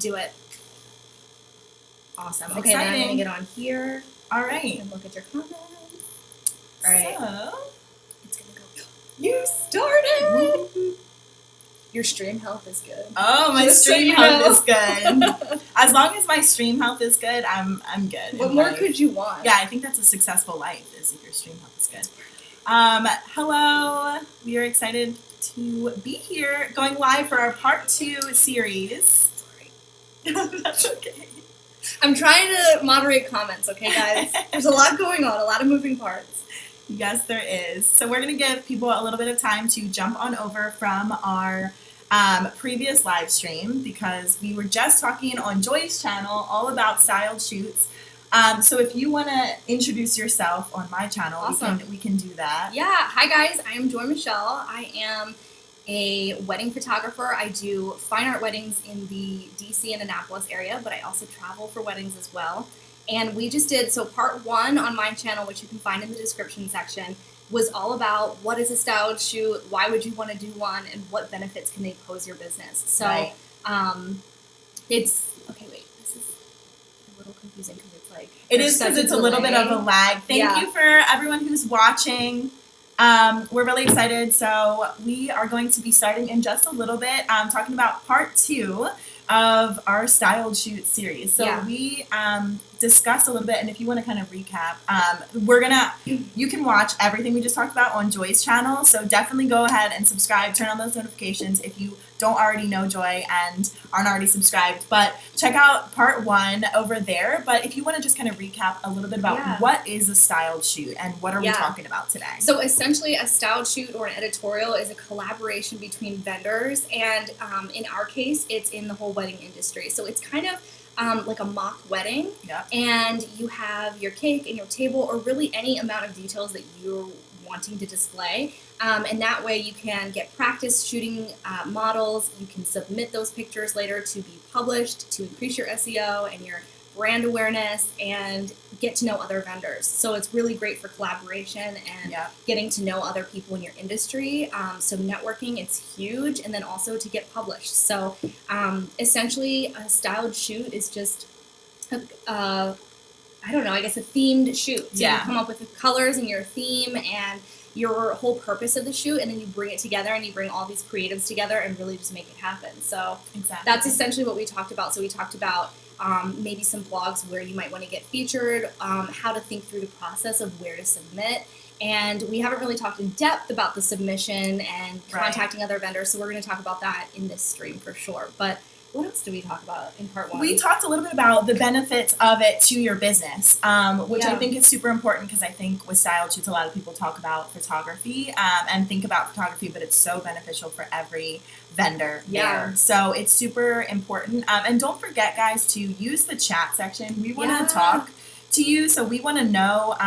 do it. Awesome. It's okay, exciting. now I'm going to get on here. All right. And look at your comments. All right. So, It's going to go. You started! Your stream health is good. Oh, my Just so stream you health know. is good. As long as my stream health is good, I'm good. What in more life. could you want? Yeah, I think that's a successful life, is if your stream health is good. Hello. We are excited to be here, going live for our part 2 series. Sorry. That's okay. I'm trying to moderate comments, okay, guys? There's a lot going on, a lot of moving parts. Yes, there is. So we're going to give people a little bit of time to jump on over from our previous live stream, because we were just talking on Joy's channel all about styled shoots. So if you want to introduce yourself on my channel, Awesome. we can do that. Yeah, hi guys, I am Joy Michelle. I am a wedding photographer. I do fine art weddings in the DC and Annapolis area, but I also travel for weddings as well. And we just did, so part 1 on my channel, which you can find in the description section, was all about what is a styled shoot, why would you want to do one, and what benefits can they pose your business. So Right. It's, okay, wait, this is a little confusing because it's like, It there's is, because such it's a little bit of a lag. Thank Yeah. you for everyone who's watching. We're really excited. So we are going to be starting in just a little bit, talking about part 2 of our styled shoot series. So Yeah. we discussed a little bit, and if you want to kind of recap, you can watch everything we just talked about on Joy's channel. So definitely go ahead and subscribe, turn on those notifications if you don't already know Joy and aren't already subscribed. But check out part 1 over there. But if you want to just kind of recap a little bit about Yeah. what is a styled shoot and what are we Yeah. talking about today? So essentially, a styled shoot or an editorial is a collaboration between vendors, and in our case, it's in the whole wedding industry. So it's kind of like a mock wedding, Yep. and you have your cake and your table, or really any amount of details that you're wanting to display. And that way you can get practice shooting models. You can submit those pictures later to be published to increase your SEO and your brand awareness, and get to know other vendors. So it's really great for collaboration and Yep. getting to know other people in your industry. So networking, it's huge, and then also to get published. So essentially, a styled shoot is just I don't know, I guess a themed shoot. So Yeah. you come up with the colors and your theme and your whole purpose of the shoot, and then you bring it together and you bring all these creatives together and really just make it happen. So Exactly. that's essentially what we talked about. So we talked about maybe some blogs where you might want to get featured, how to think through the process of where to submit. And we haven't really talked in depth about the submission and Right. contacting other vendors, so we're going to talk about that in this stream for sure. But what else did we talk about in part 1? We talked a little bit about the benefits of it to your business, which I Yeah. think is super important, because I think with styled shoots, a lot of people talk about photography and think about photography, but it's so beneficial for every vendor Yeah. there. So it's super important. And don't forget, guys, to use the chat section. We want to Yeah. talk to you, so we want to know,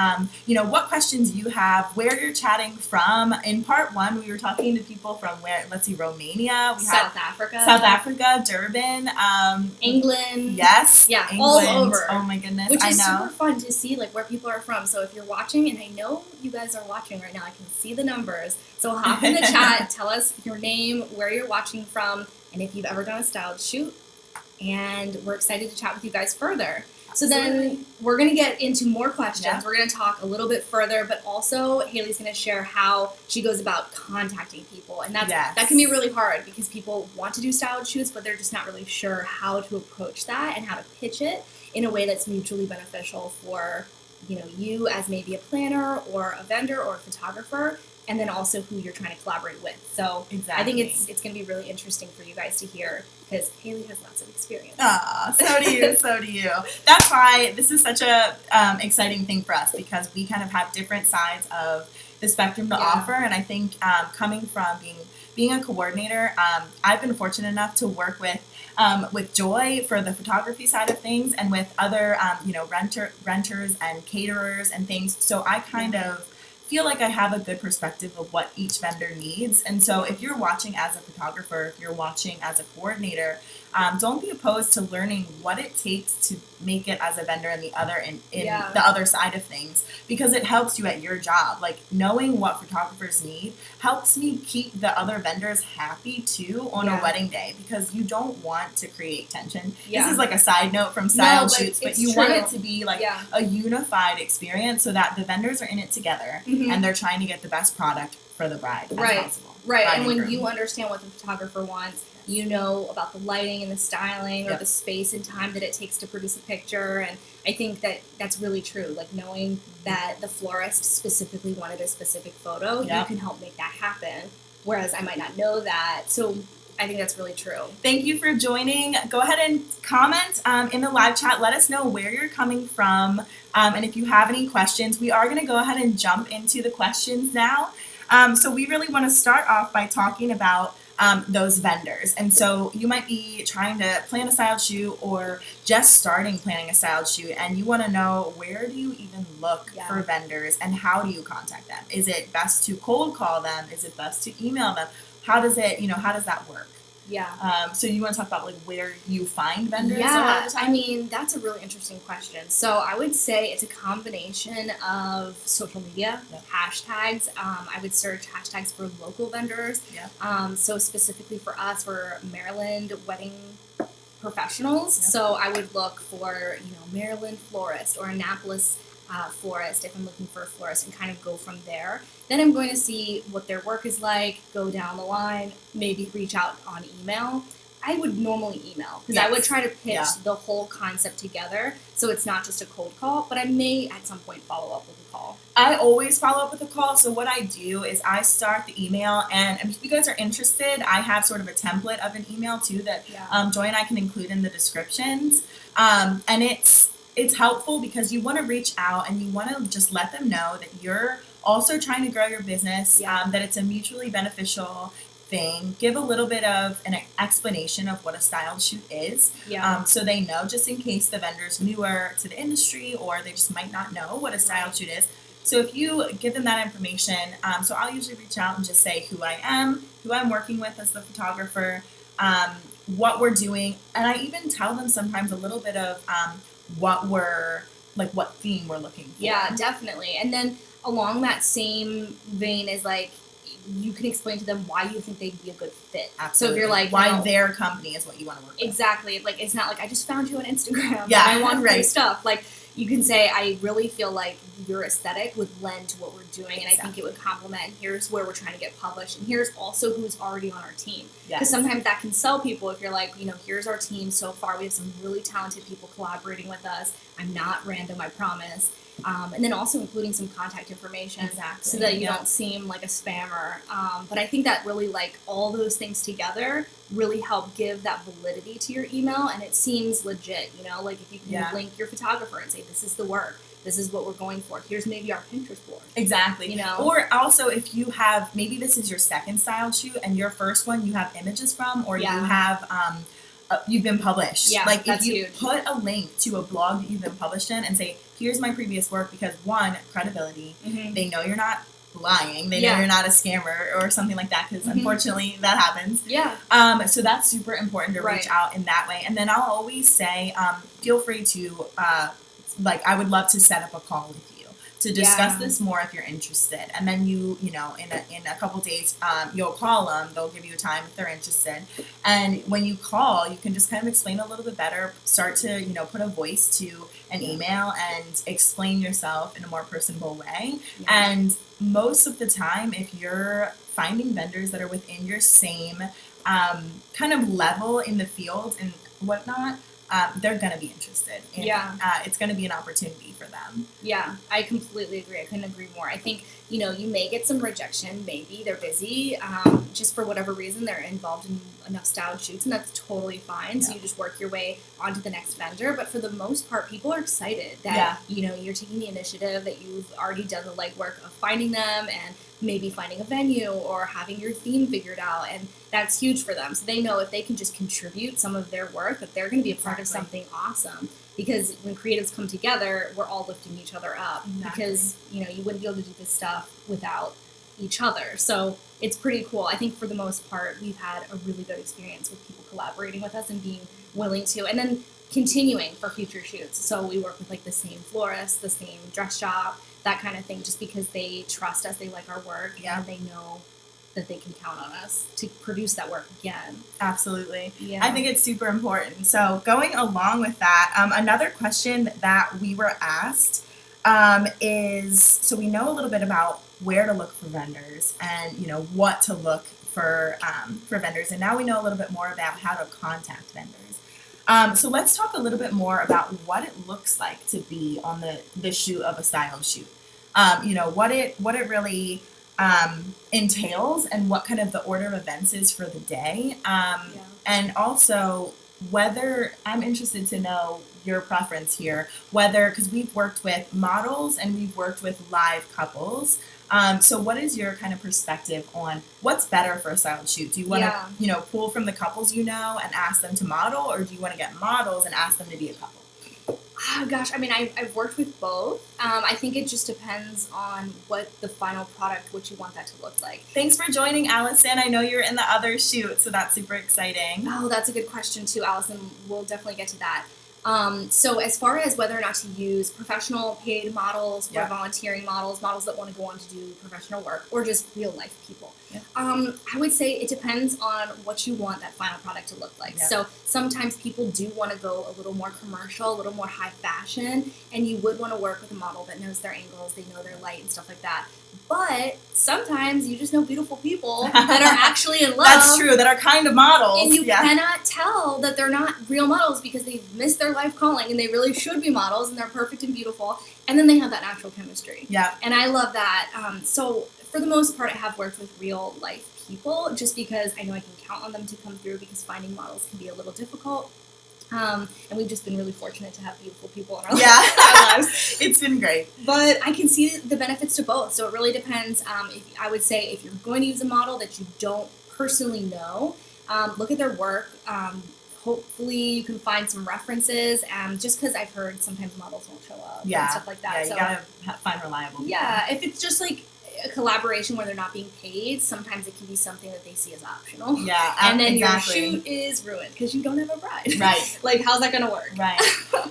what questions you have, where you're chatting from. In part 1, we were talking to people from Romania, we had South Africa, Durban, England. yes, Yeah, England. all over. Oh my goodness, Which I is know. super fun to see, like, where people are from. So if you're watching, and I know you guys are watching right now, I can see the numbers. So hop in the chat, tell us your name, where you're watching from, and if you've ever done a styled shoot. And we're excited to chat with you guys further. So then we're going to get into more questions. Yeah. We're going to talk a little bit further, but also Haley's going to share how she goes about contacting people. And that can be really hard, because people want to do styled shoots, but they're just not really sure how to approach that and how to pitch it in a way that's mutually beneficial for, you as maybe a planner or a vendor or a photographer, and then also who you're trying to collaborate with. So Exactly. I think it's going to be really interesting for you guys to hear, because Haley has lots of experience. Ah, so do you, so do you. That's why this is such a exciting thing for us, because we kind of have different sides of the spectrum to offer. And I think coming from being a coordinator, I've been fortunate enough to work with Joy for the photography side of things, and with other renters and caterers and things. So I kind of feel like I have a good perspective of what each vendor needs. And so if you're watching as a photographer, if you're watching as a coordinator, don't be opposed to learning what it takes to make it as a vendor in the Yeah. the other side of things, because it helps you at your job. Like, knowing what photographers need helps me keep the other vendors happy too on a wedding day, because you don't want to create tension. Yeah. This is like a side note from style shoots, but you want it to be like a unified experience so that the vendors are in it together and they're trying to get the best product for the bride as possible. Right, and when you understand what the photographer wants, you know about the lighting and the styling or the space and time that it takes to produce a picture, and I think that that's really true. Like, knowing that the florist specifically wanted a specific photo, you can help make that happen, whereas I might not know that. So I think that's really true. Thank you for joining. Go ahead and comment in the live chat. Let us know where you're coming from, and if you have any questions. We are going to go ahead and jump into the questions now. So we really want to start off by talking about those vendors. And so you might be trying to plan a styled shoot or just starting planning a styled shoot, and you want to know, where do you even look for vendors and how do you contact them? Is it best to cold call them? Is it best to email them? How does that work? Yeah. So you want to talk about like where you find vendors a lot Yeah, of the time? I mean, that's a really interesting question. So I would say it's a combination of social media, hashtags. I would search hashtags for local vendors. So specifically for us, we're Maryland wedding professionals. So I would look for, Maryland florist or Annapolis florist if I'm looking for a florist, and kind of go from there. Then I'm going to see what their work is like, go down the line, maybe reach out on email. I would normally email, because I would try to pitch the whole concept together, so it's not just a cold call, but I may at some point follow up with a call. I always follow up with a call. So what I do is I start the email, and if you guys are interested, I have sort of a template of an email too that Joy and I can include in the descriptions. And it's helpful because you want to reach out and you want to just let them know that you're also trying to grow your business, that it's a mutually beneficial thing. Give a little bit of an explanation of what a styled shoot is, so they know, just in case the vendor's newer to the industry or they just might not know what a styled shoot is. So if you give them that information, so I'll usually reach out and just say who I am, who I'm working with as the photographer, what we're doing, and I even tell them sometimes a little bit of what theme we're looking for. Yeah, definitely. And then along that same vein is like, you can explain to them why you think they'd be a good fit. Absolutely. So if you're like, why their company is what you want to work with. Exactly. Like, it's not like, I just found you on Instagram and I want free stuff. Like, you can say, I really feel like your aesthetic would lend to what we're doing, and I think it would complement, and here's where we're trying to get published, and here's also who's already on our team. Because sometimes that can sell people if you're like, here's our team so far. We have some really talented people collaborating with us. I'm not random, I promise. And then also including some contact information so that you don't seem like a spammer. But I think that really, like, all those things together really help give that validity to your email, and it seems legit, like if you can link your photographer and say, this is the work, this is what we're going for, here's maybe our Pinterest board. Exactly. Or also, if you have, maybe this is your second style shoot and your first one you have images from, or you have you've been published. Like, if you put a link to a blog that you've been published in and say, here's my previous work, because one, credibility, they know you're not lying, they know you're not a scammer or something like that, because unfortunately that happens. So that's super important to reach out in that way. And then I'll always say, feel free to I would love to set up a call with you to discuss this more if you're interested. And then in a couple days, you'll call them. They'll give you a time if they're interested. And when you call, you can just kind of explain a little bit better. Start to put a voice to an email and explain yourself in a more personable way. And most of the time, if you're finding vendors that are within your same kind of level in the field and whatnot, they're going to be interested. And, it's going to be an opportunity for them. Yeah, I completely agree. I couldn't agree more. I think, you may get some rejection. Maybe they're busy. Just for whatever reason, they're involved in enough styled shoots, and that's totally fine. So you just work your way onto the next vendor. But for the most part, people are excited that, you're taking the initiative, that you've already done the legwork of finding them and maybe finding a venue or having your theme figured out, and that's huge for them. So they know if they can just contribute some of their work, that they're going to be a part of something awesome. Because when creatives come together, we're all lifting each other up. Because you wouldn't be able to do this stuff without each other. So it's pretty cool. I think for the most part, we've had a really good experience with people collaborating with us and being willing to, and then continuing for future shoots. So we work with like the same florist, the same dress shop, that kind of thing, just because they trust us, they like our work, and they know that they can count on us to produce that work again. Absolutely. Yeah. I think it's super important. So going along with that, another question that we were asked is, so we know a little bit about where to look for vendors and, you know, what to look for vendors. And now we know a little bit more about how to contact vendors. So let's talk a little bit more about what it looks like to be on the shoot of a style shoot. You know, what it really entails and what kind of the order of events is for the day. And also whether, I'm interested to know your preference here, whether, because we've worked with models and we've worked with live couples. So what is your kind of perspective on what's better for a styled shoot? Do you want to, you know, pull from the couples you know and ask them to model, or do you want to get models and ask them to be a couple? Oh gosh, I mean, I've worked with both. I think it just depends on what the final product, what you want that to look like. Thanks for joining, Allison. I know you're in the other shoot, so that's super exciting. Oh, that's a good question too, Allison. We'll definitely get to that. So as far as whether or not to use professional paid models or volunteering models that want to go on to do professional work, or just real life people, I would say it depends on what you want that final product to look like. So sometimes people do want to go a little more commercial, a little more high fashion, and you would want to work with a model that knows their angles, they know their light and stuff like that. But sometimes you just know beautiful people that are actually in love. That's true, that are kind of models. And you cannot tell that they're not real models because they've missed their life calling and they really should be models and they're perfect and beautiful. And then they have that natural chemistry. Yeah. And I love that. So for the most part, I have worked with real life people just because I know I can count on them to come through, because finding models can be a little difficult. And we've just been really fortunate to have beautiful people in our lives. It's been great. But I can see the benefits to both. So it really depends. I would say if you're going to use a model that you don't personally know, look at their work. Hopefully you can find some references. Just because I've heard sometimes models won't show up and stuff like that. Yeah, you gotta find reliable people. Yeah, if it's just like a collaboration where they're not being paid, sometimes it can be something that they see as optional. Yeah, and then your shoot is ruined because you don't have a bride. Right. Like, how's that going to work? Right.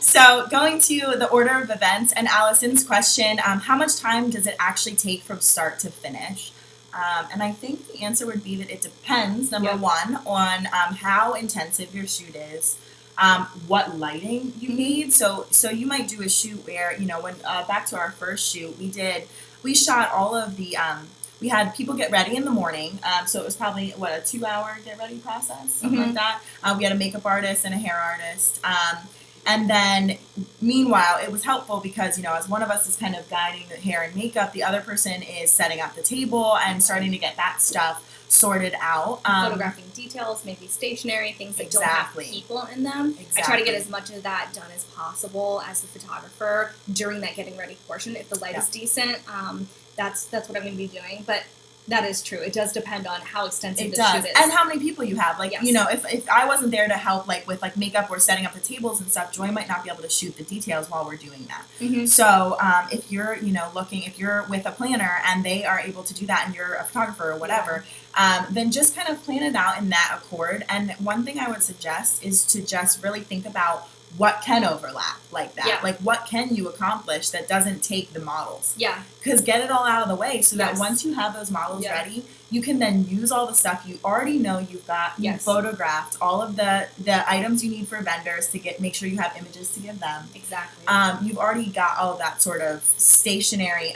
So going to the order of events and Allison's question, how much time does it actually take from start to finish? And I think the answer would be that it depends, number one, on how intensive your shoot is. What lighting you need. So you might do a shoot where, you know, when back to our first shoot, we shot all of the, we had people get ready in the morning. So it was probably, a 2-hour get ready process, something like that. We had a makeup artist and a hair artist. And then meanwhile, it was helpful because, you know, as one of us is kind of guiding the hair and makeup, the other person is setting up the table and starting to get that stuff sorted out. Photographing details, maybe stationery, things that don't have people in them. I try to get as much of that done as possible as the photographer during that getting ready portion. If the light is decent, that's what I'm going to be doing. But that is true. It does depend on how extensive the shoot is. And how many people you have. Like, you know, if I wasn't there to help, like, with, like, makeup or setting up the tables and stuff, Joy might not be able to shoot the details while we're doing that. So, if you're, you know, if you're with a planner and they are able to do that and you're a photographer or whatever, then just kind of plan it out in that accord. And one thing I would suggest is to just really think about what can overlap like that. Like, what can you accomplish that doesn't take the models? Because get it all out of the way so that once you have those models ready, you can then use all the stuff you already know you've got. You photographed all of the items you need for vendors to make sure you have images to give them. Exactly. You've already got all of that sort of stationary,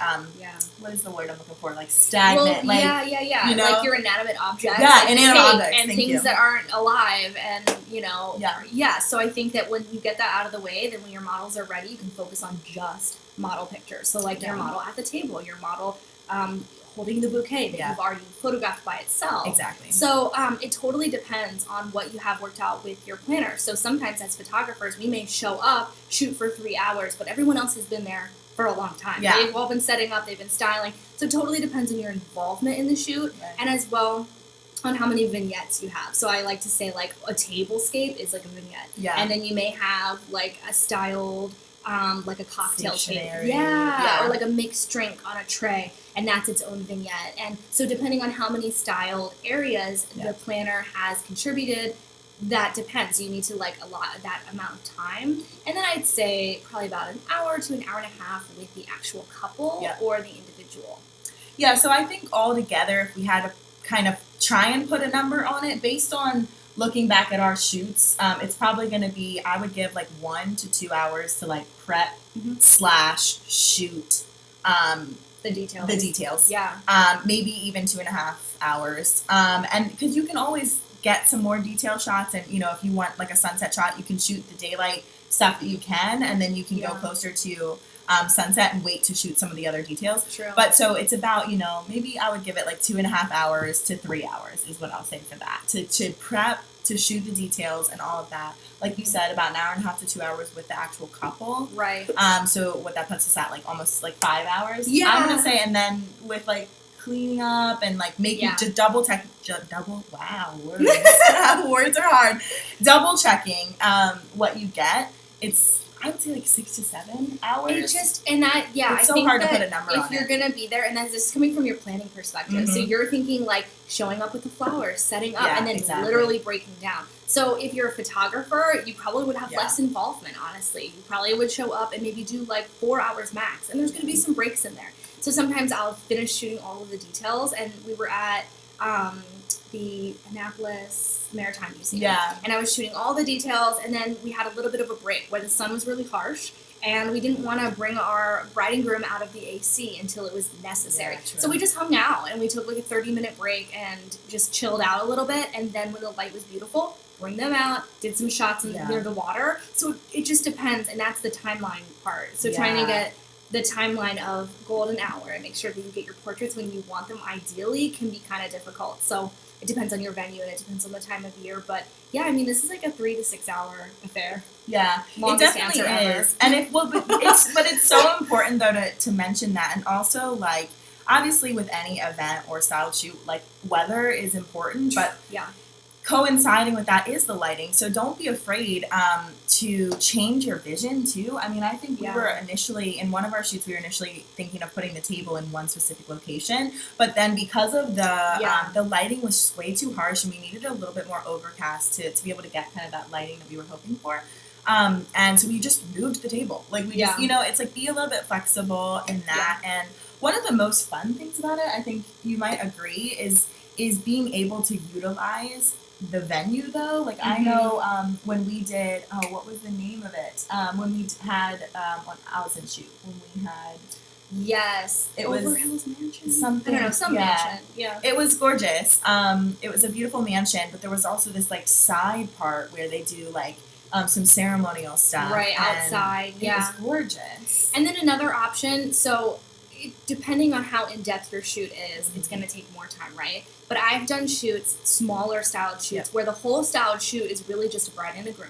what is the word I'm looking for? Like stagnant. Well, You know? Like your inanimate objects. Yeah, inanimate objects. And things that aren't alive and, you know. So I think that when you get that out of the way, then when your models are ready, you can focus on just model pictures. So like your model at the table, your model holding the bouquet that you've already photographed by itself. Exactly. So it totally depends on what you have worked out with your planner. So sometimes as photographers, we may show up, shoot for 3 hours, but everyone else has been there for a long time. They've all been setting up, they've been styling. So it totally depends on your involvement in the shoot and as well on how many vignettes you have. So I like to say, like, a tablescape is like a vignette. And then you may have like a styled like a cocktail table. Stationery. Yeah, or like a mixed drink on a tray, and that's its own vignette. And so depending on how many styled areas the planner has contributed, that depends. You need to like allot that amount of time. And then I'd say probably about an hour to an hour and a half with the actual couple or the individual. Yeah, so I think all together, if we had to kind of try and put a number on it, based on looking back at our shoots, it's probably going to be, I would give like 1 to 2 hours to like prep / shoot the details. The details. Yeah. Maybe even 2.5 hours. And because you can always get some more detailed shots, and if you want like a sunset shot, you can shoot the daylight stuff that you can, and then you can go closer to sunset and wait to shoot some of the other details. True. But so it's about, maybe I would give it like 2.5 hours to 3 hours is what I'll say for that. To prep, to shoot the details and all of that. Like you said, about an hour and a half to 2 hours with the actual couple. Right. So what that puts us at, like almost like 5 hours. Yeah. I'm going to say, and then with like cleaning up and like making just double, wow, words. Words are hard. Double checking what you get. I would say like 6 to 7 hours. It's just, and that, it's so hard to put a number on it. If you're going to be there, and that's just coming from your planning perspective, so you're thinking like showing up with the flowers, setting up, and then literally breaking down. So if you're a photographer, you probably would have less involvement, honestly. You probably would show up and maybe do like 4 hours max, and there's going to be some breaks in there. So sometimes I'll finish shooting all of the details, and we were at the Annapolis Maritime Museum. Yeah. And I was shooting all the details, and then we had a little bit of a break where the sun was really harsh, and we didn't want to bring our bride and groom out of the AC until it was necessary. Yeah, so we just hung out, and we took like a 30-minute break and just chilled out a little bit, and then when the light was beautiful, bring them out, did some shots near the water. So it just depends, and that's the timeline part. So trying to get the timeline of golden hour and make sure that you get your portraits when you want them ideally can be kind of difficult. So it depends on your venue, and it depends on the time of year. But yeah, I mean, this is like a 3 to 6 hour affair. Yeah, Longest it definitely answer is. And it's so important though to mention that, and also like obviously with any event or style shoot, like weather is important, but coinciding with that is the lighting. So don't be afraid to change your vision too. I mean, I think we were initially, in one of our shoots, we were initially thinking of putting the table in one specific location, but then because of the lighting was just way too harsh, and we needed a little bit more overcast to be able to get kind of that lighting that we were hoping for. And so we just moved the table. Like we just, it's like be a little bit flexible in that. And one of the most fun things about it, I think you might agree, is being able to utilize the venue though. Like I know when we did, what was the name of it? When we had on Allison shoot, when we had it was Hill's Mansion. Something. I don't know, some mansion. Yeah. It was gorgeous. It was a beautiful mansion, but there was also this like side part where they do like some ceremonial stuff. Right, outside. It was gorgeous. And then another option, so depending on how in-depth your shoot is, it's going to take more time, right? But I've done shoots, smaller styled shoots, where the whole styled shoot is really just a bride and a groom.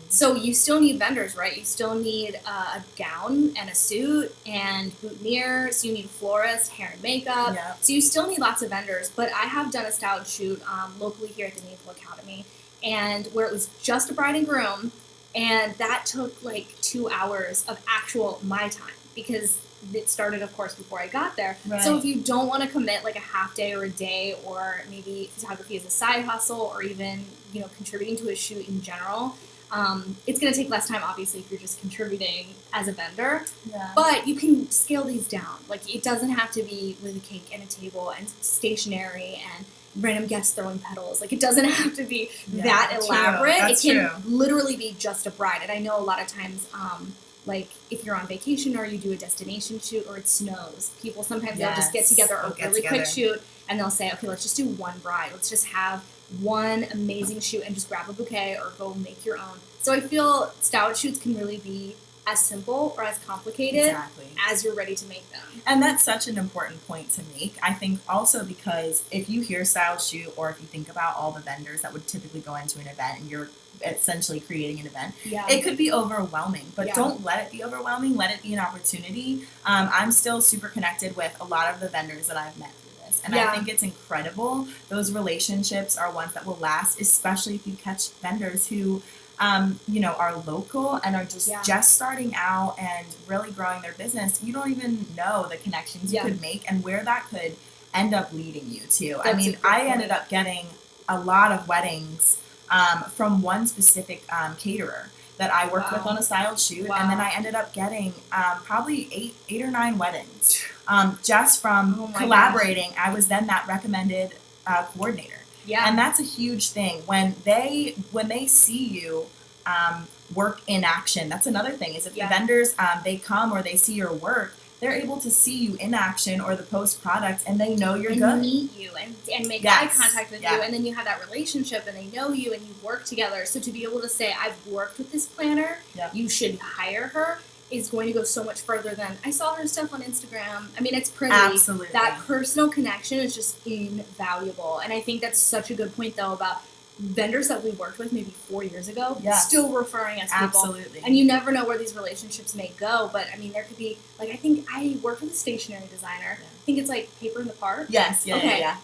So you still need vendors, right? You still need a gown and a suit and boutonniere. So you need a florist, hair and makeup. So you still need lots of vendors. But I have done a styled shoot locally here at the Naval Academy, and where it was just a bride and groom, and that took like 2 hours of actual my time, because it started, of course, before I got there. Right. So if you don't want to commit like a half day or a day, or maybe photography is a side hustle, or even, contributing to a shoot in general, it's going to take less time, obviously, if you're just contributing as a vendor. But you can scale these down. Like, it doesn't have to be with a cake and a table and stationery and random guests throwing petals. Like, it doesn't have to be that elaborate. It can literally be just a bride. And I know a lot of times, like if you're on vacation or you do a destination shoot or it snows, people sometimes they'll just get together a really quick shoot, and they'll say, okay, let's just do one bride. Let's just have one amazing shoot and just grab a bouquet or go make your own. So I feel styled shoots can really be as simple or as complicated as you're ready to make them. And that's such an important point to make. I think also because if you hear styled shoot, or if you think about all the vendors that would typically go into an event and you're essentially creating an event, it could be overwhelming, but don't let it be overwhelming. Let it be an opportunity. I'm still super connected with a lot of the vendors that I've met through this, and I think it's incredible. Those relationships are ones that will last, especially if you catch vendors who are local and are just starting out and really growing their business, you don't even know the connections you could make and where that could end up leading you to. I ended up getting a lot of weddings from one specific caterer that I worked with on a styled shoot, and then I ended up getting probably eight or 9 weddings just from collaborating. Gosh. I was then that recommended coordinator. Yeah. And that's a huge thing when they see you work in action. That's another thing is if the vendors they come or they see your work, they're able to see you in action or the post product, and they know you're good. And meet you and make eye contact with you, and then you have that relationship, and they know you, and you work together. So to be able to say, I've worked with this planner, you should hire her, is going to go so much further than I saw her stuff on Instagram. I mean, it's pretty. Absolutely. That personal connection is just invaluable. And I think that's such a good point, though, about vendors that we worked with maybe 4 years ago, still referring us people. Absolutely. And you never know where these relationships may go. But, I mean, there could be, like, I think I worked with a stationery designer. I think it's, like, Paper in the Park. Yes, yeah.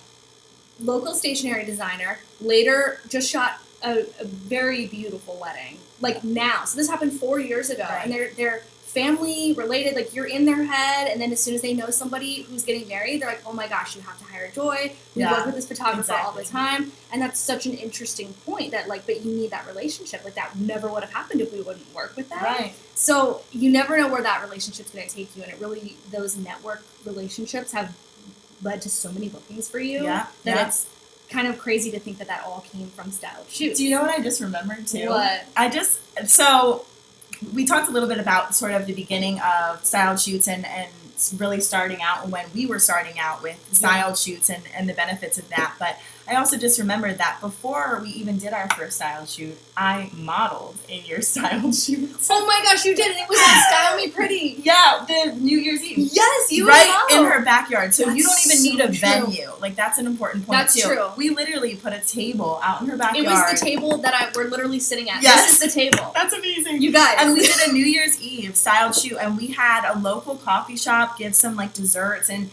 Local stationery designer. Later just shot a very beautiful wedding. Like, now. So this happened 4 years ago. Right. And they're family related, like you're in their head, and then as soon as they know somebody who's getting married, they're like, oh my gosh, you have to hire Joy. We work with this photographer all the time. And that's such an interesting point that, like, but you need that relationship. Like, that never would have happened if we wouldn't work with them. Right. So you never know where that relationship's going to take you, and it really, those network relationships have led to so many bookings for you that it's kind of crazy to think that that all came from styled shoots. Do you know what I just remembered too? What? We talked a little bit about sort of the beginning of styled shoots and really starting out when we were starting out with styled shoots and the benefits of that. But I also just remembered that before we even did our first styled shoot, I modeled in your styled shoot. Oh my gosh, you did! And it was like Style Me Pretty. Yeah, the New Year's Eve. Yes, you right in her backyard. So you don't even need a true. venue. Like, that's an important point that's too. True. We literally put a table out in her backyard. It was the table that we're literally sitting at. Yes. This is the table. That's amazing. You guys. And we did a New Year's Eve styled shoot, and we had a local coffee shop give some like desserts and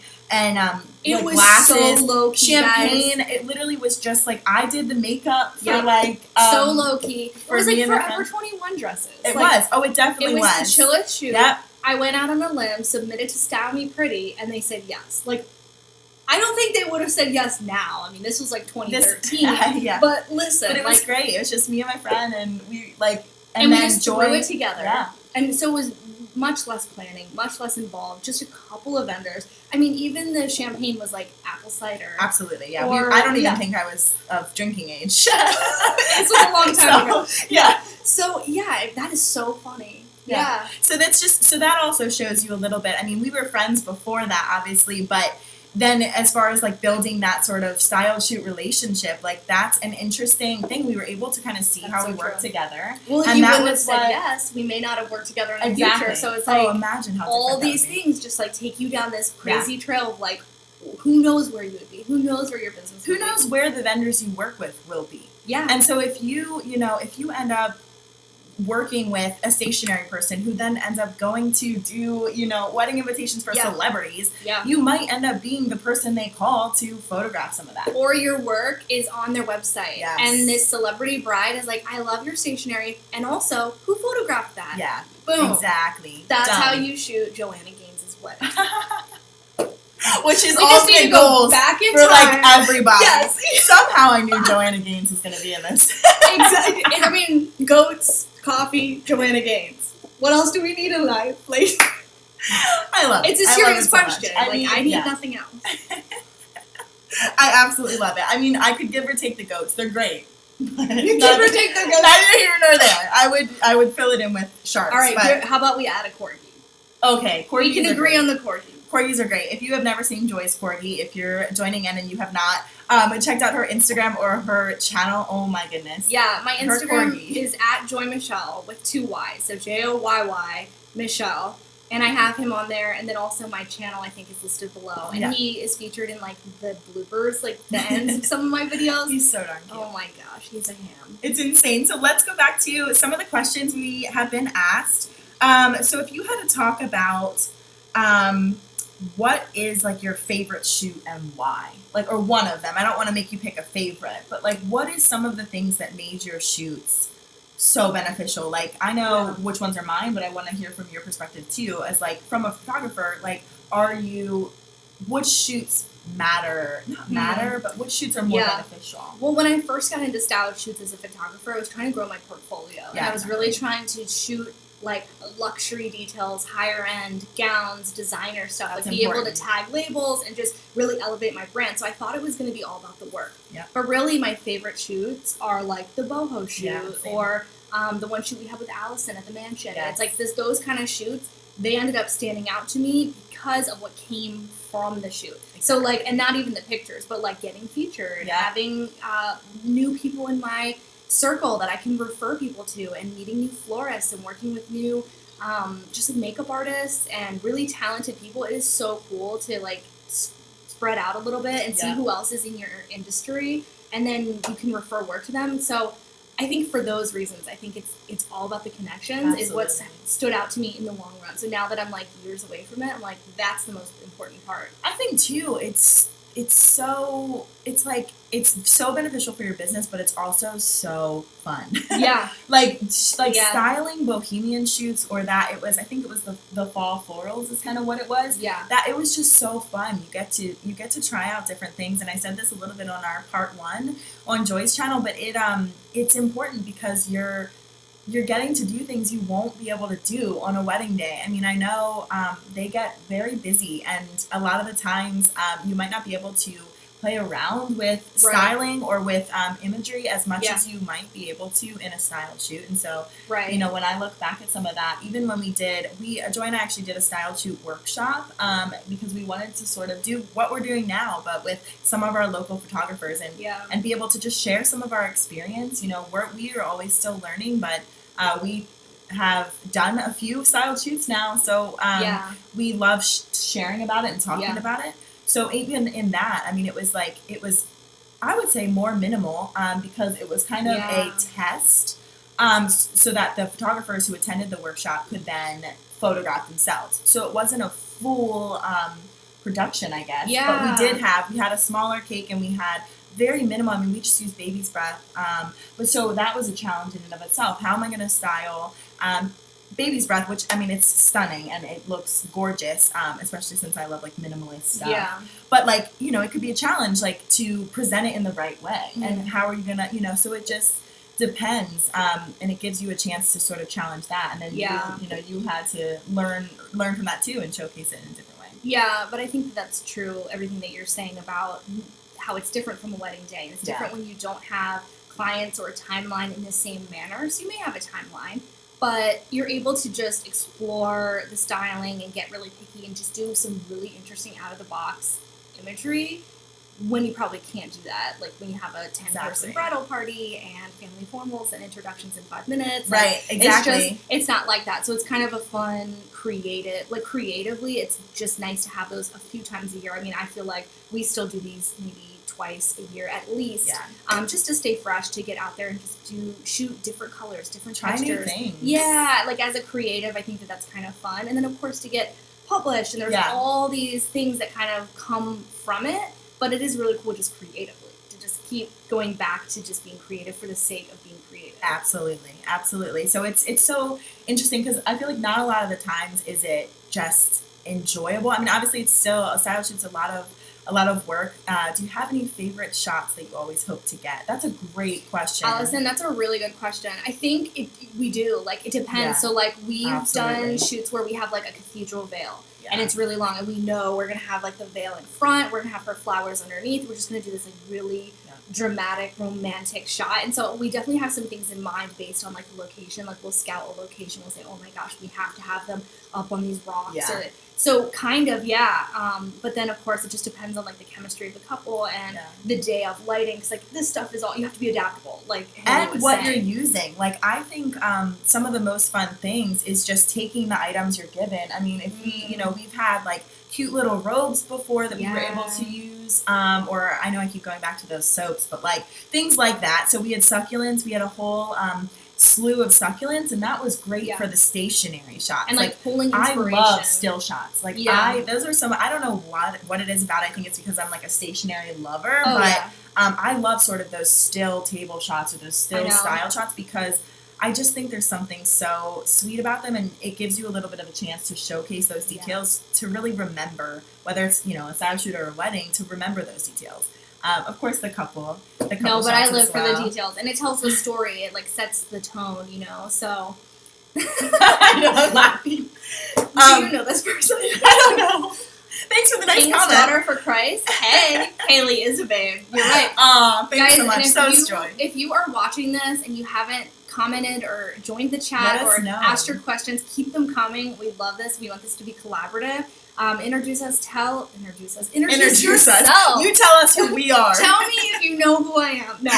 it like was glasses, so low key, champagne. guys. It literally was just like I did the makeup for so low key. It was like Forever 21 dresses. It was. Oh, it definitely was. It was the chillest shoot. Yep. I went out on a limb, submitted to Style Me Pretty, and they said yes. Like, I don't think they would have said yes now. I mean, this was like 2013. But listen, but it was great. It was just me and my friend, and we and we just threw it together. Yeah. And so it was much less planning, much less involved, just a couple of vendors. I mean, even the champagne was like apple cider. Absolutely, yeah. I don't even think I was of drinking age. This was a long time ago. Yeah. So, yeah, that is so funny. Yeah. So that also shows you a little bit. I mean, we were friends before that, obviously, but then as far as like building that sort of style shoot relationship, like that's an interesting thing. We were able to kind of see how we work together. Well, if you wouldn't have said yes, we may not have worked together in the future. So it's like, imagine how all these things just like take you down this crazy trail of like, who knows where you would be? Who knows where your business would be? Who knows where the vendors you work with will be? Yeah. And so if you end up working with a stationary person who then ends up going to do, wedding invitations for celebrities, you might end up being the person they call to photograph some of that. Or your work is on their website. Yes. And this celebrity bride is like, I love your stationery. And also, who photographed that? Yeah. Boom. Exactly. That's how you shoot Joanna Gaines's wedding. Which is ultimate goals back in for time. Like everybody. Yes. Somehow I knew Joanna Gaines was going to be in this. Exactly. I mean, goats, coffee, Joanna Gaines. What else do we need in life? Like, I love it. It's a serious question. So I need nothing else. I absolutely love it. I mean, I could give or take the goats. They're great. You give or take the goats. Neither here nor there. I would fill it in with sharks. All right. How about we add a corgi? Okay. We can agree on the corgi. Corgis are great. If you have never seen Joy's corgi, if you're joining in and you have not checked out her Instagram or her channel, oh my goodness. Yeah, my Instagram is @JoyMichelle with 2 Y's, so JOYY Michelle, and I have him on there, and then also my channel I think is listed below, and he is featured in like the bloopers, like the ends of some of my videos. He's so darn cute. Oh my gosh, he's a ham. It's insane. So let's go back to some of the questions we have been asked. So if you had to talk about what is like your favorite shoot and why? Like, or one of them. I don't want to make you pick a favorite, but like what is some of the things that made your shoots so beneficial. Like, I know which ones are mine, but I want to hear from your perspective too, as like from a photographer. Like, which shoots matter, but which shoots are more beneficial? Well, when I first got into styled shoots as a photographer, I was trying to grow my portfolio, and I was really trying to shoot like luxury details, higher end gowns, designer stuff, like be able to tag labels and just really elevate my brand. So I thought it was going to be all about the work. But really, my favorite shoots are like the boho shoot or the one shoot we had with Allison at the mansion. It's like those kind of shoots. They ended up standing out to me because of what came from the shoot. So like, and not even the pictures, but like getting featured, having new people in my circle that I can refer people to, and meeting new florists and working with new just like makeup artists and really talented people. It is so cool to like spread out a little bit and see who else is in your industry, and then you can refer work to them. So I think for those reasons, I think it's all about the connections. Is what stood out to me in the long run. So now that I'm like years away from it, I'm like, that's the most important part. I think too, it's so beneficial for your business, but it's also so fun. like styling bohemian shoots, or that I think it was the fall florals is kind of what it was. That it was just so fun. You get to try out different things, and I said this a little bit on our part 1 on Joy's channel, but it's important because you're getting to do things you won't be able to do on a wedding day. I mean, I know they get very busy, and a lot of the times you might not be able to play around with styling or with imagery as much as you might be able to in a styled shoot. And so, you know, when I look back at some of that, even when Joy and I actually did a styled shoot workshop because we wanted to sort of do what we're doing now, but with some of our local photographers and be able to just share some of our experience. You know, we are always still learning, but we have done a few styled shoots now, so we love sharing about it and talking about it. So even in that, I mean, it was, I would say, more minimal because it was kind of a test so that the photographers who attended the workshop could then photograph themselves. So it wasn't a full production, I guess. But we had a smaller cake, and we had very minimal. I mean, we just used baby's breath. But so that was a challenge in and of itself. How am I going to style baby's breath, which, I mean, it's stunning and it looks gorgeous, especially since I love like minimalist stuff. But like, you know, it could be a challenge like to present it in the right way. And how are you gonna, you know, so it just depends. And it gives you a chance to sort of challenge that. And then you had to learn from that too and showcase it in a different way. Yeah, but I think that's true, everything that you're saying about how it's different from a wedding day. It's different when you don't have clients or a timeline in the same manner. So you may have a timeline, but you're able to just explore the styling and get really picky and just do some really interesting out-of-the-box imagery when you probably can't do that. Like when you have a 10-person bridal party and family formals and introductions in 5 minutes. Right, exactly. It's not like that. So it's kind of a fun, creatively, it's just nice to have those a few times a year. I mean, I feel like we still do these maybe twice a year at least, just to stay fresh, to get out there and just shoot different colors, different textures. Try new things. Yeah, like as a creative, I think that's kind of fun. And then of course to get published, and there's all these things that kind of come from it, but it is really cool just creatively to just keep going back to just being creative for the sake of being creative. Absolutely. So it's so interesting because I feel like not a lot of the times is it just enjoyable. I mean, obviously it's still a style shoot's a lot of work. Do you have any favorite shots that you always hope to get? That's a great question. Allison, that's a really good question. I think we do. Like, it depends. Yeah. So, like, we've done shoots where we have, like, a cathedral veil. Yeah. And it's really long. And we know we're going to have, like, the veil in front. We're going to have her flowers underneath. We're just going to do this, like, really dramatic, romantic shot. And so we definitely have some things in mind based on, like, the location. Like, we'll scout a location. We'll say, oh, my gosh, we have to have them up on these rocks. Yeah. So kind of, but then, of course, it just depends on, like, the chemistry of the couple and the day of lighting. Because, like, this stuff is all, you have to be adaptable. Like, and what you're using. Like, I think some of the most fun things is just taking the items you're given. I mean, if we've had, like, cute little robes before that we were able to use. Or I know I keep going back to those soaps, but, like, things like that. So we had succulents. We had a whole slew of succulents, and that was great for the stationary shots. And like pulling inspiration. I love still shots. Like those are some. I don't know what it is about it. I think it's because I'm like a stationary lover, I love sort of those still table shots or those still style shots because I just think there's something so sweet about them, and it gives you a little bit of a chance to showcase those details, to really remember, whether it's, a style shoot or a wedding, to remember those details. Of course, the couple. No, but I live for the details, and it tells the story. It like sets the tone, so. I know, I'm laughing. Do you know this person? I don't know. Thanks for the nice King's comment. daughter for Christ. Hey, Haley is a babe. You're right. Aw, thanks Guys, so much. So joy. If you are watching this and you haven't commented or joined the chat or asked your questions, keep them coming. We love this. We want this to be collaborative. Introduce yourself. Introduce yourself. You tell us who we are. Tell me if you know who I am. No.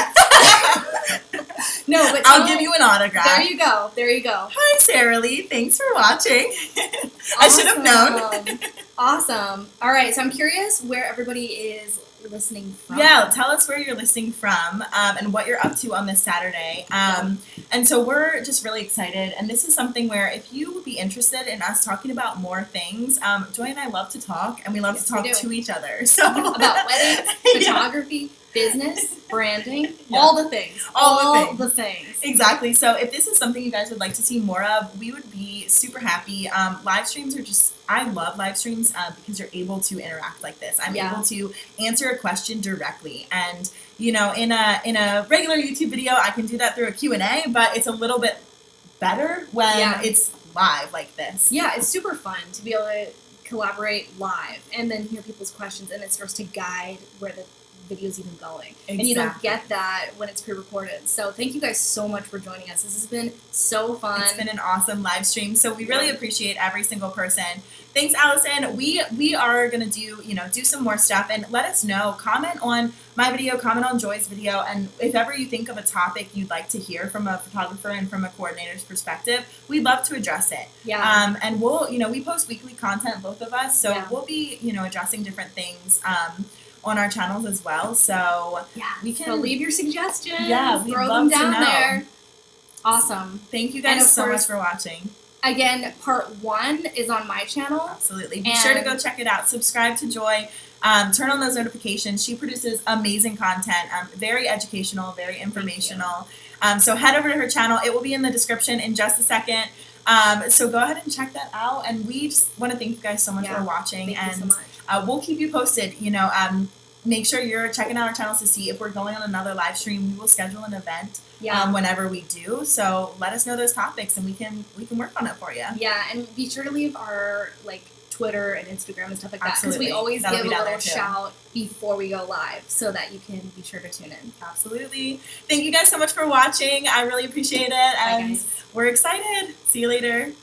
No, but I'll give you an autograph. There you go. Hi, Sarah Lee. Thanks for watching. Awesome. I should have known. Awesome. All right, so I'm curious where everybody is listening from. Yeah, tell us where you're listening from and what you're up to on this Saturday. And so we're just really excited. And this is something where if you would be interested in us talking about more things, Joy and I love to talk, and we love to talk to each other. So about weddings, photography, business, branding, all the things. All the things. Exactly. So if this is something you guys would like to see more of, we would be super happy. Live streams are just, I love live streams because you're able to interact like this. I'm able to answer a question directly. And, in a regular YouTube video, I can do that through a Q&A, but it's a little bit better when it's live like this. Yeah, it's super fun to be able to collaborate live and then hear people's questions, and it starts to guide where the video's even going. Exactly. And you don't get that when it's pre-recorded. So thank you guys so much for joining us. This has been so fun. It's been an awesome live stream. So we really appreciate every single person. Thanks, Allison. We are gonna do some more stuff, and let us know. Comment on my video, comment on Joy's video, and if ever you think of a topic you'd like to hear from a photographer and from a coordinator's perspective, we'd love to address it. Yeah. And we'll, we post weekly content, both of us, so we'll be, addressing different things on our channels as well. So we can. So leave your suggestions. Yeah, we'd throw love them down to know. there. Awesome. Thank you guys so much for watching. Again, part 1 is on my channel. Absolutely. Be sure to go check it out. Subscribe to Joy. Turn on those notifications. She produces amazing content, very educational, very informational. So head over to her channel. It will be in the description in just a second. So go ahead and check that out. And we just want to thank you guys so much for watching. Thank you so much. We'll keep you posted. Make sure you're checking out our channels to see if we're going on another live stream. We will schedule an event whenever we do. So let us know those topics, and we can work on it for you. Yeah, and be sure to leave our Twitter and Instagram and stuff like that, because we always give a little shout before we go live, so that you can be sure to tune in. Absolutely. Thank you guys so much for watching. I really appreciate it, and we're excited. See you later.